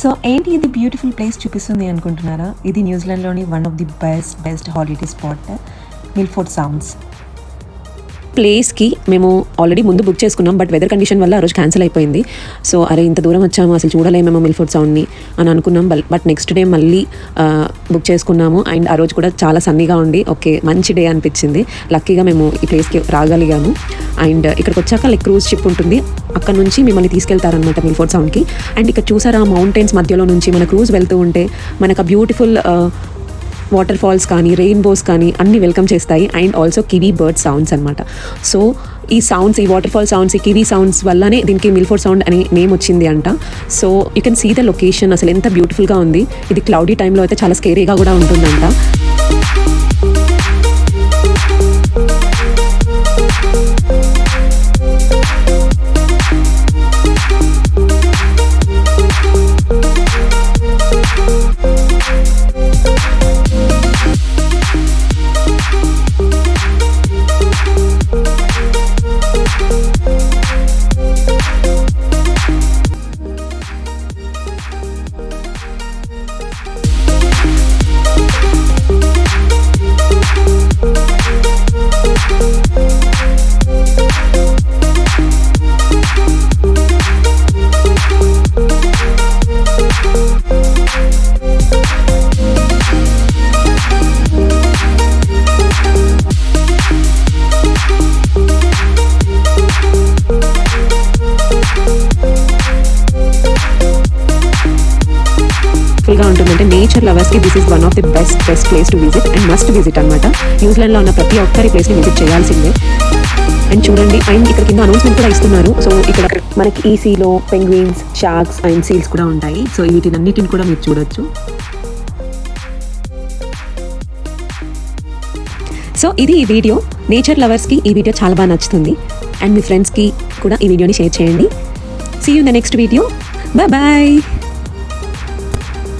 So ఏంటి ఇది beautiful place చూపిస్తుంది అనుకుంటున్నారా? ఇది న్యూజిలాండ్లోని one of the best holiday spot Milford sounds. ప్లేస్కి మేము ఆల్రెడీ ముందు బుక్ చేసుకున్నాం, బట్ వెదర్ కండిషన్ వల్ల ఆ రోజు క్యాన్సిల్ అయిపోయింది. సో అరే ఇంత దూరం వచ్చాము, అసలు చూడలేమేమో మిల్ఫోర్డ్ సౌండ్ని అని అనుకున్నాం. బట్ నెక్స్ట్ డే మళ్ళీ బుక్ చేసుకున్నాము. అండ్ ఆ రోజు కూడా చాలా సన్నీగా ఉండి ఓకే మంచి డే అనిపించింది. లక్కీగా మేము ఈ ప్లేస్కి రాగలిగాము. అండ్ ఇక్కడికి వచ్చాక క్రూజ్ షిప్ ఉంటుంది, అక్కడ నుంచి మిమ్మల్ని తీసుకెళ్తారనమాట మిల్ఫోర్డ్ సౌండ్కి. అండ్ ఇక్కడ చూసారా మౌంటైన్స్ మధ్యలో నుంచి మన క్రూజ్ వెళ్తూ ఉంటే మనకు ఆ బ్యూటిఫుల్ వాటర్ ఫాల్స్ కానీ రెయిన్బోస్ కానీ అన్నీ వెల్కమ్ చేస్తాయి. And also kiwi bird sounds అనమాట. సో ఈ సౌండ్స్, ఈ వాటర్ ఫాల్ సౌండ్స్, ఈ కివీ సౌండ్స్ వల్లనే దీనికి మిల్ఫోర్డ్ సౌండ్ అనే నేమ్ వచ్చింది అంట. So you can see the location, అసలు ఎంత బ్యూటిఫుల్గా ఉంది. ఇది క్లౌడీ టైంలో అయితే చాలా స్కేరీగా కూడా ఉంటుందంట. గా ఉంటుందంటే నేచర్ లవర్స్కి this is one of the best place to visit and must visit అనమాట. న్యూజిలాండ్లో ఉన్న ప్రతి ఒక్కరి ప్లేస్ని విజిట్ చేయాల్సిందే. అండ్ చూడండి, అండ్ ఇక్కడ కింద అనౌన్స్మెంట్ కూడా ఇస్తున్నారు. సో ఇక్కడ మనకి ఈ సీలో పెంగ్విన్స్, షార్క్స్ అండ్ సీల్స్ కూడా ఉంటాయి. సో వీటినన్నిటిని కూడా మీరు చూడొచ్చు. సో ఇది ఈ వీడియో. నేచర్ లవర్స్కి ఈ వీడియో చాలా బాగా నచ్చుతుంది. అండ్ మీ ఫ్రెండ్స్కి కూడా ఈ వీడియోని షేర్ చేయండి. See you in the next video. Bye bye.